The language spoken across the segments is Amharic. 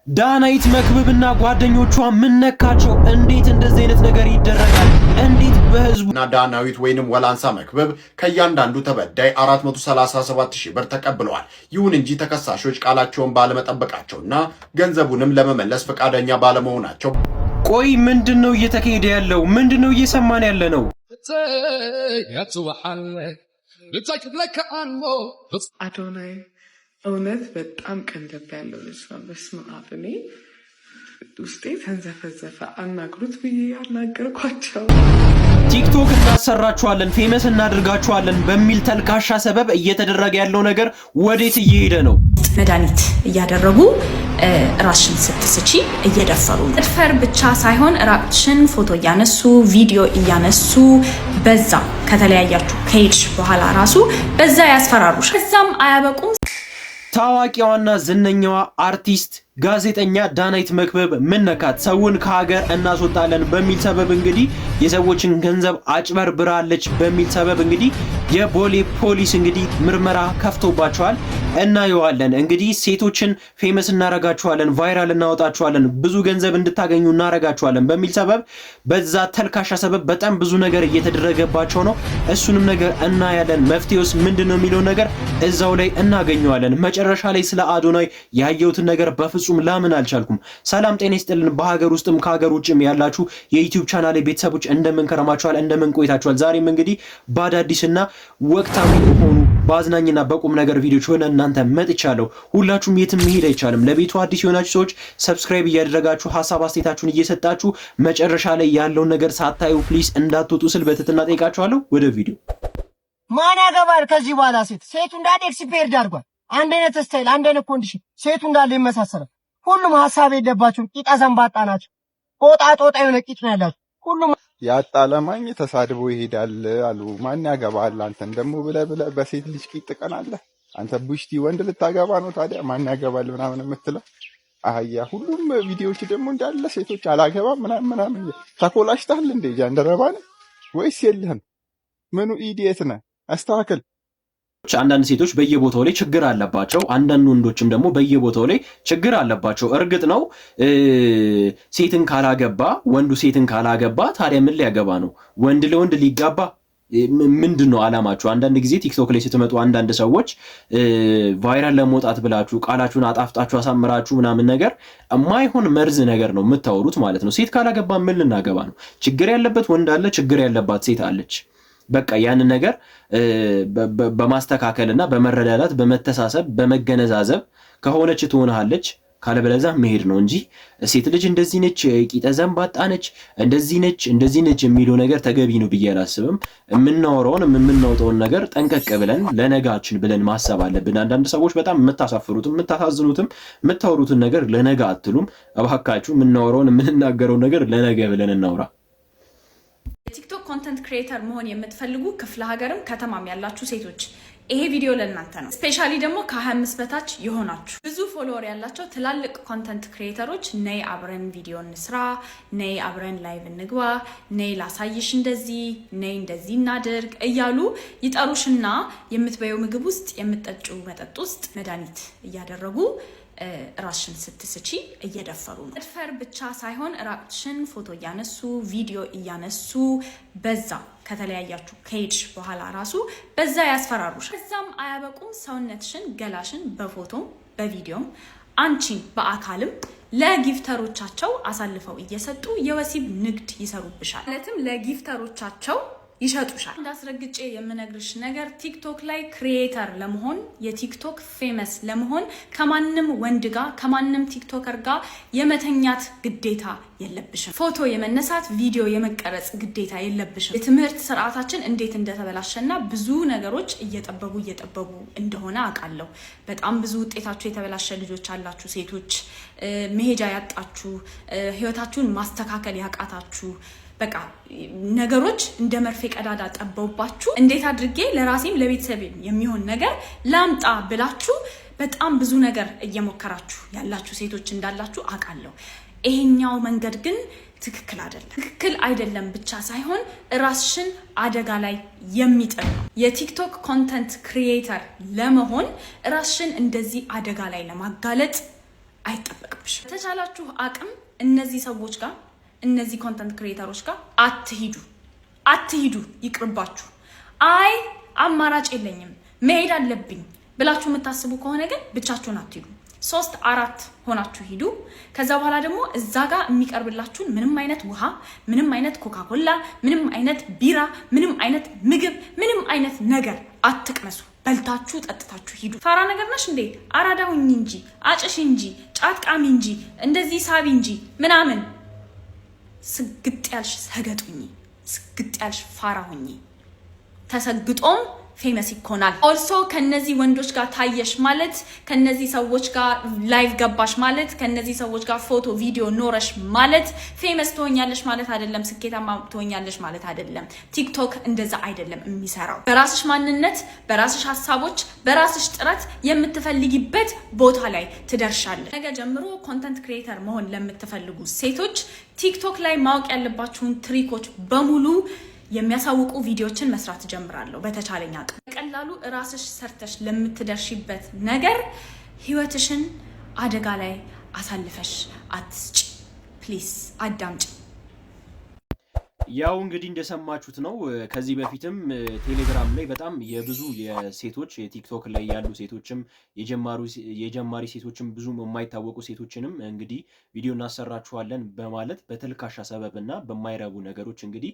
ዳናይት መክብብና ጓደኞቿ ምን ነካቸው? እንዴት እንደዚህ አይነት ነገር ይደረጋል? እንዴት በህዝቡና ዳናዊት ወይንም ወላንሳ መክብብ ከእያንዳንዱ ተበዳይ 437,000 ብር ተቀብለዋል። ይሁን እንጂ ተከሳሾች ቃላቸውን ባለመጠበቃቸውና ገንዘቡንም ለመመለስ ፈቃደኛ ባለመሆናቸው ቆይ ምንድነው እየተካሄደ ያለው? ምንድነው እየሰማን ያለ ነው? አዶናይ እውነት በጣም ቀንደብ ያለው ልጅ ነው። በስመ አብ እኔ ውስጤ ተንዘፈዘፈ። አናግሩት ብዬ ያናገርኳቸው ቲክቶክ እናሰራችኋለን፣ ፌመስ እናድርጋችኋለን በሚል ተልካሻ ሰበብ እየተደረገ ያለው ነገር ወዴት እየሄደ ነው? መድኃኒት እያደረጉ ራስሽን ስትስቺ እየደፈሩ መድፈር ብቻ ሳይሆን ራስሽን ፎቶ እያነሱ ቪዲዮ እያነሱ በዛ ከተለያያችሁ ከሄድሽ በኋላ ራሱ በዛ ያስፈራሩሽ። ከዛም አያበቁም። ታዋቂዋና ዝነኛዋ አርቲስት ጋዜጠኛ ዳናይት መክብብ ምን ነካት? ሰውን ከሀገር እናስወጣለን በሚል ሰበብ እንግዲህ የሰዎችን ገንዘብ አጭበርብራለች በሚል ሰበብ እንግዲህ የቦሌ ፖሊስ እንግዲህ ምርመራ ከፍቶባቸዋል። እናየዋለን። እንግዲህ ሴቶችን ፌመስ እናረጋቸዋለን፣ ቫይራል እናወጣቸዋለን፣ ብዙ ገንዘብ እንድታገኙ እናረጋቸዋለን በሚል ሰበብ በዛ ተልካሻ ሰበብ በጣም ብዙ ነገር እየተደረገባቸው ነው። እሱንም ነገር እናያለን። መፍትሄውስ ምንድነው የሚለው ነገር እዛው ላይ እናገኘዋለን። መጨረሻ ላይ ስለ አዶናይ ያየሁትን ነገር በፍጹም ላምን አልቻልኩም። ሰላም ጤና ይስጥልን። በሀገር ውስጥም ከሀገር ውጭም ያላችሁ የዩቲዩብ ቻናል ቤተሰቦች እንደምን ከረማችኋል? እንደምን ቆይታችኋል? ዛሬም እንግዲህ በአዳዲስና ወቅታዊ የሆኑ በአዝናኝና በቁም ነገር ቪዲዮዎች ሆነ እናንተ መጥቻለሁ። ሁላችሁም የትም መሄድ አይቻልም። ለቤቱ አዲስ የሆናችሁ ሰዎች ሰብስክራይብ እያደረጋችሁ ሀሳብ አስተያየታችሁን እየሰጣችሁ መጨረሻ ላይ ያለውን ነገር ሳታዩ ፕሊስ እንዳትወጡ ስል በትህትና ጠይቃችኋለሁ። ወደ ቪዲዮ ማን ያገባል ከዚህ በኋላ? ሴቱ እንዳለ ኤክስፔርድ አድርጓል። አንድ አይነት ስታይል፣ አንድ አይነት ኮንዲሽን ሴቱ እንዳለ ይመሳሰላል። ሁሉም ሀሳብ የለባችሁም። ቂጣ ዘንባጣ ናቸው። ጦጣ የሆነ ቂጥ ነው ያላችሁ ሁሉም። ያጣ ለማኝ ተሳድቦ ይሄዳል አሉ። ማን ያገባል? አንተን ደግሞ ብለህ በሴት ልጅ ቂጥ ትቀናለህ። አንተ ቡሽቲ ወንድ ልታገባ ነው ታዲያ ማን ያገባል ምናምን የምትለው አህያ። ሁሉም ቪዲዮዎች ደግሞ እንዳለ ሴቶች አላገባም ምናምን ተኮላሽታል እንዴ? ጃንደረባ ነህ ወይስ የለህም? ምኑ ኢዲየት ነህ? አስተካክል። አንዳንድ ሴቶች በየቦታው ላይ ችግር አለባቸው። አንዳንድ ወንዶችም ደግሞ በየቦታው ላይ ችግር አለባቸው። እርግጥ ነው ሴትን ካላገባ ወንዱ ሴትን ካላገባ ታዲያ ምን ሊያገባ ነው? ወንድ ለወንድ ሊጋባ ምንድነው አላማችሁ? አንዳንድ ጊዜ ቲክቶክ ላይ ስትመጡ አንዳንድ ሰዎች ቫይራል ለመውጣት ብላችሁ ቃላችሁን አጣፍጣችሁ አሳምራችሁ ምናምን ነገር የማይሆን መርዝ ነገር ነው የምታወሩት ማለት ነው። ሴት ካላገባ ምን ልናገባ ነው? ችግር ያለበት ወንድ አለ፣ ችግር ያለባት ሴት አለች። በቃ ያንን ነገር በማስተካከልና በመረዳዳት በመተሳሰብ በመገነዛዘብ ከሆነች ትሆናለች፣ ካለበለዚያ መሄድ ነው እንጂ ሴት ልጅ እንደዚህ ነች፣ ቂጠ ዘንባጣ ነች፣ እንደዚህ ነች የሚለው ነገር ተገቢ ነው ብዬ አላስብም። የምናወጣውን ነገር ጠንቀቅ ብለን ለነጋችን ብለን ማሰብ አለብን። አንዳንድ ሰዎች በጣም የምታሳፍሩትም የምታሳዝኑትም የምታወሩትን ነገር ለነጋ አትሉም። እባካችሁ የምንናገረውን ነገር ለነገ ብለን እናውራ። የቲክቶክ ኮንተንት ክሪኤተር መሆን የምትፈልጉ ክፍለ ሀገርም ከተማም ያላችሁ ሴቶች ይሄ ቪዲዮ ለእናንተ ነው። ስፔሻሊ ደግሞ ከ25 በታች የሆናችሁ ብዙ ፎሎወር ያላቸው ትላልቅ ኮንተንት ክሪኤተሮች ነይ አብረን ቪዲዮ እንስራ፣ ነይ አብረን ላይቭ እንግባ፣ ነይ ላሳይሽ፣ ነይ እንደዚህ እናድርግ እያሉ ይጠሩሽና የምትበየው ምግብ ውስጥ የምትጠጪው መጠጥ ውስጥ መድኃኒት እያደረጉ ራስሽን ስትስቺ እየደፈሩ ነው። መድፈር ብቻ ሳይሆን ራስሽን ፎቶ እያነሱ ቪዲዮ እያነሱ በዛ ከተለያያችሁ ከሄድሽ በኋላ ራሱ በዛ ያስፈራሩሽ። ከዛም አያበቁም። ሰውነትሽን ገላሽን በፎቶም በቪዲዮም አንቺን በአካልም ለጊፍተሮቻቸው አሳልፈው እየሰጡ የወሲብ ንግድ ይሰሩብሻል። ማለትም ለጊፍተሮቻቸው ይሸጡሻል። እንዳስረግጬ የምነግርሽ ነገር ቲክቶክ ላይ ክሪኤተር ለመሆን የቲክቶክ ፌመስ ለመሆን ከማንም ወንድ ጋር ከማንም ቲክቶከር ጋር የመተኛት ግዴታ የለብሽም። ፎቶ የመነሳት ቪዲዮ የመቀረጽ ግዴታ የለብሽም። የትምህርት ስርዓታችን እንዴት እንደተበላሸና ብዙ ነገሮች እየጠበቡ እንደሆነ አውቃለሁ። በጣም ብዙ ውጤታችሁ የተበላሸ ልጆች አላችሁ። ሴቶች መሄጃ ያጣችሁ፣ ህይወታችሁን ማስተካከል ያቃታችሁ፣ በቃ ነገሮች እንደ መርፌ ቀዳዳ ጠበውባችሁ እንዴት አድርጌ ለራሴም ለቤተሰብ የሚሆን ነገር ላምጣ ብላችሁ በጣም ብዙ ነገር እየሞከራችሁ ያላችሁ ሴቶች እንዳላችሁ አውቃለሁ። ይሄኛው መንገድ ግን ትክክል አይደለም ብቻ ሳይሆን ራስሽን አደጋ ላይ የሚጥል ነው። የቲክቶክ ኮንተንት ክሪኤተር ለመሆን ራስሽን እንደዚህ አደጋ ላይ ለማጋለጥ አይጠበቅብሽ። ተቻላችሁ አቅም እነዚህ ሰዎች ጋር እነዚህ ኮንተንት ክሬተሮች ጋር አትሂዱ፣ ይቅርባችሁ። አይ አማራጭ የለኝም መሄድ አለብኝ ብላችሁ የምታስቡ ከሆነ ግን ብቻችሁን አትሂዱ። 3-4 ሆናችሁ ሂዱ። ከዛ በኋላ ደግሞ እዛ ጋር የሚቀርብላችሁን ምንም አይነት ውሃ፣ ምንም አይነት ኮካኮላ፣ ምንም አይነት ቢራ፣ ምንም አይነት ምግብ፣ ምንም አይነት ነገር አትቅመሱ። በልታችሁ ጠጥታችሁ ሂዱ። ፋራ ነገር ነሽ እንዴ? አራዳ ሁኚ እንጂ፣ አጭሽ እንጂ፣ ጫት ቃሚ እንጂ፣ እንደዚህ ሳቢ እንጂ ምናምን። ስግጥ ያልሽ ሰገጡኝ፣ ስግጥ ያልሽ ፋራ ሁኚ። ተሰግጦም ፌመስ ይኮናል። ኦልሶ ከነዚህ ወንዶች ጋር ታየሽ ማለት ከነዚህ ሰዎች ጋር ላይቭ ገባሽ ማለት ከነዚህ ሰዎች ጋር ፎቶ ቪዲዮ ኖረሽ ማለት ፌመስ ትሆኛለሽ ማለት አይደለም። ስኬታማ ትሆኛለሽ ማለት አይደለም። ቲክቶክ እንደዛ አይደለም የሚሰራው። በራስሽ ማንነት፣ በራስሽ ሀሳቦች፣ በራስሽ ጥረት የምትፈልጊበት ቦታ ላይ ትደርሻለሽ። ነገ ጀምሮ ኮንተንት ክሪኤተር መሆን ለምትፈልጉ ሴቶች ቲክቶክ ላይ ማወቅ ያለባችሁን ትሪኮች በሙሉ የሚያሳውቁ ቪዲዮችን መስራት ጀምራለሁ በተቻለኝ አቅም። በቀላሉ ራስሽ ሰርተሽ ለምትደርሺበት ነገር ህይወትሽን አደጋ ላይ አሳልፈሽ አትስጪ። ፕሊዝ አዳምጪ። ያው እንግዲህ እንደሰማችሁት ነው። ከዚህ በፊትም ቴሌግራም ላይ በጣም የብዙ የሴቶች የቲክቶክ ላይ ያሉ ሴቶችም የጀማሪ ሴቶችም ብዙ የማይታወቁ ሴቶችንም እንግዲህ ቪዲዮ እናሰራችኋለን በማለት በተልካሻ ሰበብ እና በማይረቡ ነገሮች እንግዲህ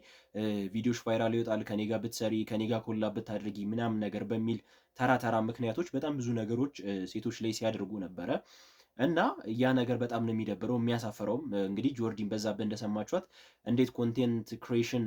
ቪዲዮሽ ቫይራል ይወጣል፣ ከኔ ጋር ብትሰሪ፣ ከኔ ጋር ኮላብ ብታደርጊ ምናምን ነገር በሚል ተራ ምክንያቶች በጣም ብዙ ነገሮች ሴቶች ላይ ሲያደርጉ ነበረ። እና ያ ነገር በጣም ነው የሚደብረው የሚያሳፍረውም። እንግዲህ ጆርዲን በዛብህ እንደሰማችኋት እንዴት ኮንቴንት ክሬሽን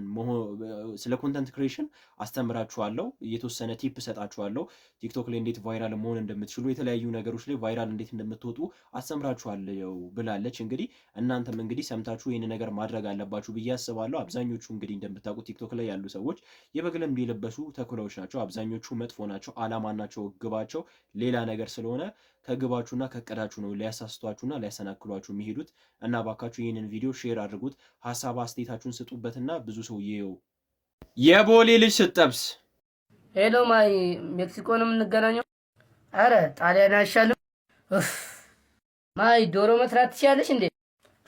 ስለ ኮንቴንት ክሬሽን አስተምራችኋለሁ፣ የተወሰነ ቲፕ ሰጣችኋለሁ፣ ቲክቶክ ላይ እንዴት ቫይራል መሆን እንደምትችሉ፣ የተለያዩ ነገሮች ላይ ቫይራል እንዴት እንደምትወጡ አስተምራችኋለሁ ብላለች። እንግዲህ እናንተም እንግዲህ ሰምታችሁ ይህን ነገር ማድረግ አለባችሁ ብዬ አስባለሁ። አብዛኞቹ እንግዲህ እንደምታውቁት ቲክቶክ ላይ ያሉ ሰዎች የበግ ለምድ የለበሱ ተኩላዎች ናቸው። አብዛኞቹ መጥፎ ናቸው። አላማናቸው ግባቸው ሌላ ነገር ስለሆነ ከግባችሁና ከቀዳችሁ ነው ሊያሳስቷችሁና ሊያሰናክሏችሁ የሚሄዱት። እና ባካችሁ ይህንን ቪዲዮ ሼር አድርጉት፣ ሀሳብ አስተያየታችሁን ስጡበትና ብዙ ሰው ይየው። የቦሌ ልጅ ስትጠብስ ሄሎ ማይ ሜክሲኮ ነው የምንገናኘው። አረ ጣሊያን አይሻልም? ማይ ዶሮ መስራት ትችያለሽ እንዴ?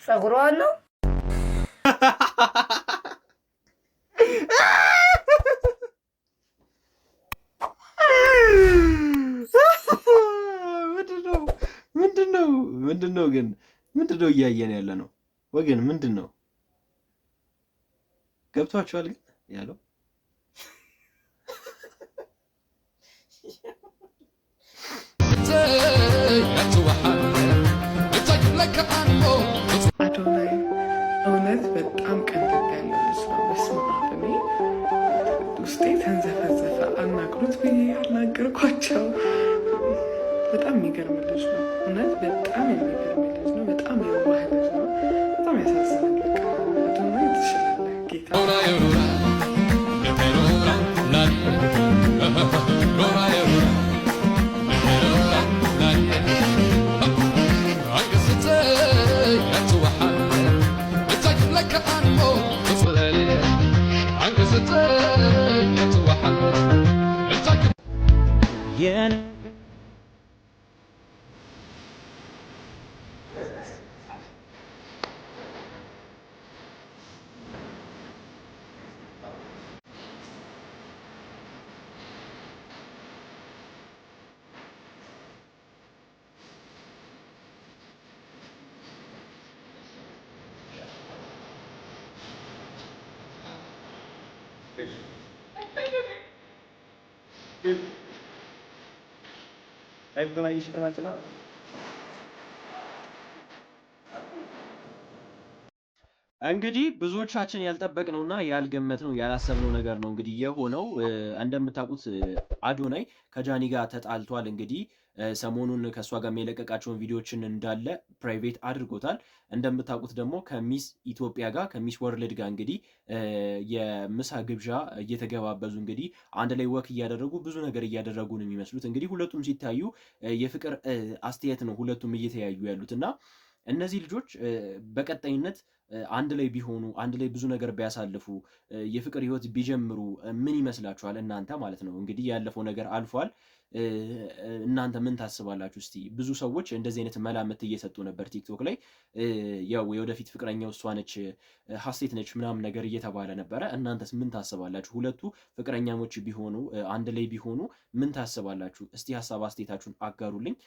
ጸጉሯን ነው ምንድነው ግን ምንድነው እያየን ያለ ነው ወገን? ምንድነው ገብቷችኋል ግን ያለው? አዶናይ እውነት በጣም ቀንደብ ያለው ልጅ ነው። በስመ አብ እኔ ውስጤ ተንዘፈዘፈ። አናግሩት ብዬ አናገርኳቸው። በጣም የሚገርም ልጅ ነው። እውነት በጣም የሚገርም ልጅ ነው። በጣም የዋህ ልጅ ነው። በጣም ያሳዝናል። በቃ አዶናይ ትችላለህ ጌታ። እንግዲህ ብዙዎቻችን ያልጠበቅነውና ያልገመትነው ያላሰብነው ነገር ነው እንግዲህ የሆነው። እንደምታውቁት አዶናይ ከጃኒ ጋር ተጣልቷል። እንግዲህ ሰሞኑን ከእሷ ጋር የለቀቃቸውን ቪዲዮዎችን እንዳለ ፕራይቬት አድርጎታል። እንደምታውቁት ደግሞ ከሚስ ኢትዮጵያ ጋር ከሚስ ወርልድ ጋር እንግዲህ የምሳ ግብዣ እየተገባበዙ እንግዲህ አንድ ላይ ወክ እያደረጉ ብዙ ነገር እያደረጉ ነው የሚመስሉት። እንግዲህ ሁለቱም ሲታዩ የፍቅር አስተያየት ነው ሁለቱም እየተያዩ ያሉት እና እነዚህ ልጆች በቀጣይነት አንድ ላይ ቢሆኑ አንድ ላይ ብዙ ነገር ቢያሳልፉ የፍቅር ህይወት ቢጀምሩ ምን ይመስላችኋል እናንተ ማለት ነው? እንግዲህ ያለፈው ነገር አልፏል። እናንተ ምን ታስባላችሁ? እስቲ ብዙ ሰዎች እንደዚህ አይነት መላምት እየሰጡ ነበር ቲክቶክ ላይ ያው የወደፊት ፍቅረኛው እሷ ነች ሀሴት ነች ምናምን ነገር እየተባለ ነበረ። እናንተስ ምን ታስባላችሁ? ሁለቱ ፍቅረኛሞች ቢሆኑ አንድ ላይ ቢሆኑ ምን ታስባላችሁ? እስቲ ሀሳብ አስተያየታችሁን አጋሩልኝ።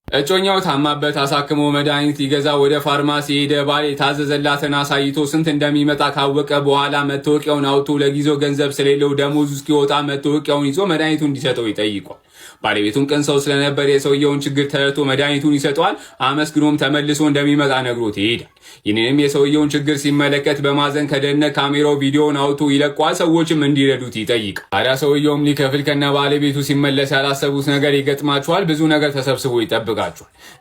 እጮኛው ታማበት አሳክሞ መድኃኒት ሊገዛ ወደ ፋርማሲ ሄደ። ባል የታዘዘላትን አሳይቶ ስንት እንደሚመጣ ካወቀ በኋላ መታወቂያውን አውጥቶ ለጊዜው ገንዘብ ስለሌለው ደሞዙ እስኪወጣ መታወቂያውን ይዞ መድኃኒቱን እንዲሰጠው ይጠይቋል። ባለቤቱም ቅን ሰው ስለነበር የሰውየውን ችግር ተረድቶ መድኃኒቱን ይሰጠዋል። አመስግኖም ተመልሶ እንደሚመጣ ነግሮት ይሄዳል። ይህንንም የሰውየውን ችግር ሲመለከት በማዘን ከደህንነት ካሜራው ቪዲዮውን አውጥቶ ይለቋል። ሰዎችም እንዲረዱት ይጠይቃል። ታዲያ ሰውየውም ሊከፍል ከነ ባለቤቱ ሲመለስ ያላሰቡት ነገር ይገጥማቸዋል። ብዙ ነገር ተሰብስቦ ይጠብቃል።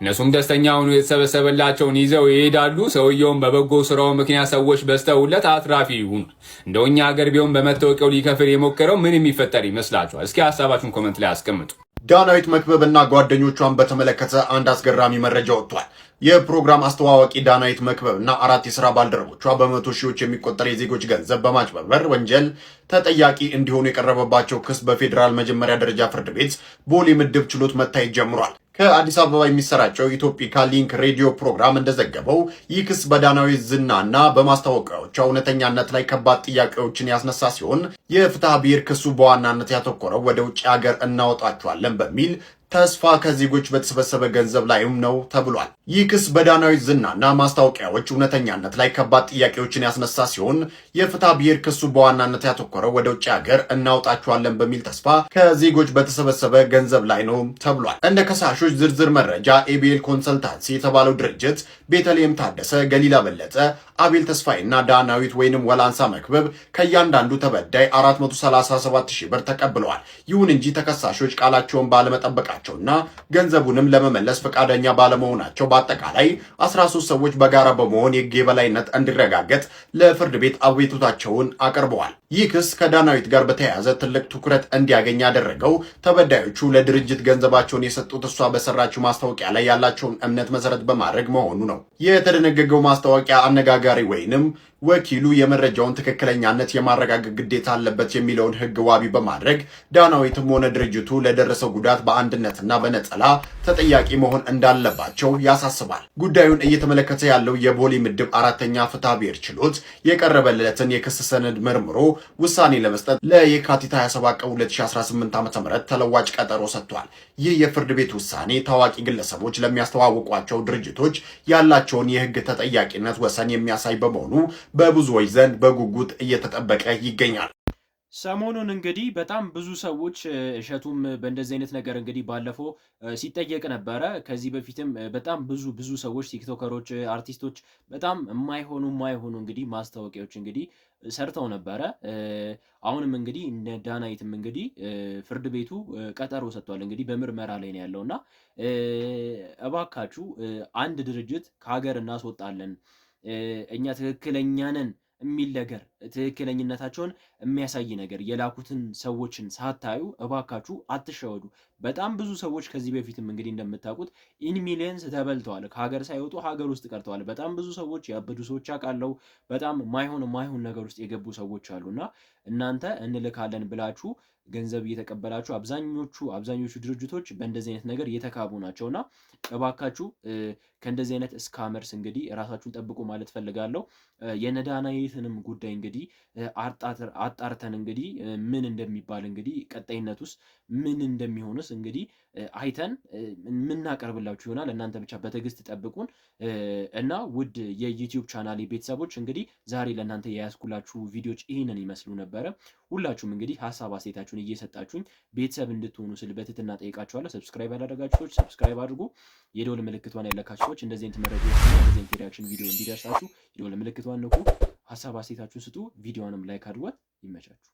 እነሱም ደስተኛ ሆኖ የተሰበሰበላቸውን ይዘው ይሄዳሉ። ሰውየውም በበጎ ስራው ምክንያት ሰዎች በስተውለት አትራፊ ይሁኑ። እንደኛ ሀገር ቢሆን በመታወቂያው ሊከፍል የሞከረው ምን የሚፈጠር ይመስላችኋል? እስኪ ሀሳባችሁን ኮሜንት ላይ አስቀምጡ። ዳናዊት መክበብና ጓደኞቿን በተመለከተ አንድ አስገራሚ መረጃ ወጥቷል። የፕሮግራም አስተዋዋቂ ዳናዊት መክበብና 4 የሥራ ባልደረቦቿ በመቶ ሺዎች የሚቆጠር የዜጎች ገንዘብ በማጭበርበር ወንጀል ተጠያቂ እንዲሆኑ የቀረበባቸው ክስ በፌዴራል መጀመሪያ ደረጃ ፍርድ ቤት ቦሌ ምድብ ችሎት መታየት ጀምሯል። ከአዲስ አበባ የሚሰራጨው ኢትዮፒካ ሊንክ ሬዲዮ ፕሮግራም እንደዘገበው ይህ ክስ በዳናዊት ዝናና በማስታወቂያዎቿ እውነተኛነት ላይ ከባድ ጥያቄዎችን ያስነሳ ሲሆን የፍትሐ ብሔር ክሱ በዋናነት ያተኮረው ወደ ውጭ ሀገር እናወጣቸዋለን በሚል ተስፋ ከዜጎች በተሰበሰበ ገንዘብ ላይም ነው ተብሏል። ይህ ክስ በዳናዊት ዝናና ማስታወቂያዎች እውነተኛነት ላይ ከባድ ጥያቄዎችን ያስነሳ ሲሆን የፍትሐ ብሔር ክሱ በዋናነት ያተኮረው ወደ ውጭ ሀገር እናውጣቸዋለን በሚል ተስፋ ከዜጎች በተሰበሰበ ገንዘብ ላይ ነው ተብሏል። እንደ ከሳሾች ዝርዝር መረጃ ኤቢኤል ኮንሰልታንሲ የተባለው ድርጅት ቤተልሔም ታደሰ፣ ገሊላ በለጠ፣ አቤል ተስፋይና ዳናዊት ወይንም ወላንሳ መክበብ ከእያንዳንዱ ተበዳይ 437 ሺህ ብር ተቀብለዋል። ይሁን እንጂ ተከሳሾች ቃላቸውን ባለመጠበቃቸውና ገንዘቡንም ለመመለስ ፈቃደኛ ባለመሆናቸው በአጠቃላይ 13 ሰዎች በጋራ በመሆን የሕግ የበላይነት እንዲረጋገጥ ለፍርድ ቤት አቤቱታቸውን አቅርበዋል። ይህ ክስ ከዳናዊት ጋር በተያያዘ ትልቅ ትኩረት እንዲያገኝ ያደረገው ተበዳዮቹ ለድርጅት ገንዘባቸውን የሰጡት እሷ በሰራችው ማስታወቂያ ላይ ያላቸውን እምነት መሰረት በማድረግ መሆኑ ነው። የተደነገገው ማስታወቂያ አነጋጋሪ ወይንም ወኪሉ የመረጃውን ትክክለኛነት የማረጋገጥ ግዴታ አለበት የሚለውን ሕግ ዋቢ በማድረግ ዳናዊትም ሆነ ድርጅቱ ለደረሰው ጉዳት በአንድነትና በነጠላ ተጠያቂ መሆን እንዳለባቸው ያሳስባል። ጉዳዩን እየተመለከተ ያለው የቦሌ ምድብ 4ኛ ፍትሐ ብሔር ችሎት የቀረበለትን የክስ ሰነድ መርምሮ ውሳኔ ለመስጠት ለየካቲት 27 ቀን 2018 ዓ.ም ተለዋጭ ቀጠሮ ሰጥቷል። ይህ የፍርድ ቤት ውሳኔ ታዋቂ ግለሰቦች ለሚያስተዋውቋቸው ድርጅቶች ያላቸውን የሕግ ተጠያቂነት ወሰን የሚያሳይ በመሆኑ በብዙዎች ዘንድ በጉጉት እየተጠበቀ ይገኛል። ሰሞኑን እንግዲህ በጣም ብዙ ሰዎች እሸቱም በእንደዚህ አይነት ነገር እንግዲህ ባለፈው ሲጠየቅ ነበረ። ከዚህ በፊትም በጣም ብዙ ሰዎች ቲክቶከሮች፣ አርቲስቶች በጣም የማይሆኑ እንግዲህ ማስታወቂያዎች እንግዲህ ሰርተው ነበረ። አሁንም እንግዲህ እነ ዳናዊትም እንግዲህ ፍርድ ቤቱ ቀጠሮ ሰጥቷል። እንግዲህ በምርመራ ላይ ነው ያለውና እባካችሁ አንድ ድርጅት ከሀገር እናስወጣለን እኛ ትክክለኛ ነን የሚል ነገር ትክክለኝነታቸውን የሚያሳይ ነገር የላኩትን ሰዎችን ሳታዩ እባካችሁ አትሸወዱ። በጣም ብዙ ሰዎች ከዚህ በፊትም እንግዲህ እንደምታውቁት ኢን ሚሊየንስ ተበልተዋል። ከሀገር ሳይወጡ ሀገር ውስጥ ቀርተዋል። በጣም ብዙ ሰዎች ያበዱ ሰዎች አውቃለሁ። በጣም ማይሆን ነገር ውስጥ የገቡ ሰዎች አሉና እናንተ እንልካለን ብላችሁ ገንዘብ እየተቀበላችሁ አብዛኞቹ ድርጅቶች በእንደዚህ አይነት ነገር እየተካቡ ናቸውና እባካችሁ ከእንደዚህ አይነት ስካመርስ እንግዲህ ራሳችሁን ጠብቁ ማለት ፈልጋለሁ። የነዳናዊትንም ጉዳይ እንግዲህ አጣርተን እንግዲህ ምን እንደሚባል እንግዲህ ቀጣይነት ውስጥ ምን እንደሚሆንስ እንግዲህ አይተን የምናቀርብላችሁ ይሆናል። እናንተ ብቻ በትዕግስት ጠብቁን እና ውድ የዩቲዩብ ቻናሌ ቤተሰቦች እንግዲህ ዛሬ ለእናንተ የያዝኩላችሁ ቪዲዮዎች ይህንን ይመስሉ ነበረ። ሁላችሁም እንግዲህ ሀሳብ አስተያየታችሁን እየሰጣችሁኝ ቤተሰብ እንድትሆኑ ስል በትህትና ጠይቃችኋለሁ። ሰብስክራይብ ያላደረጋችሁ ሰዎች ሰብስክራይብ አድርጉ። የደወል ምልክቷን ያለካችሁ ሰዎች እንደዚህ አይነት መረጃዎች እንደዚህ አይነት ሪአክሽን ቪዲዮ እንዲደርሳችሁ የደወል ምልክቷን ንኩ። ሀሳብ አስተያየታችሁን ስጡ። ቪዲዮንም ላይክ አድርጓት። ይመቻችሁ።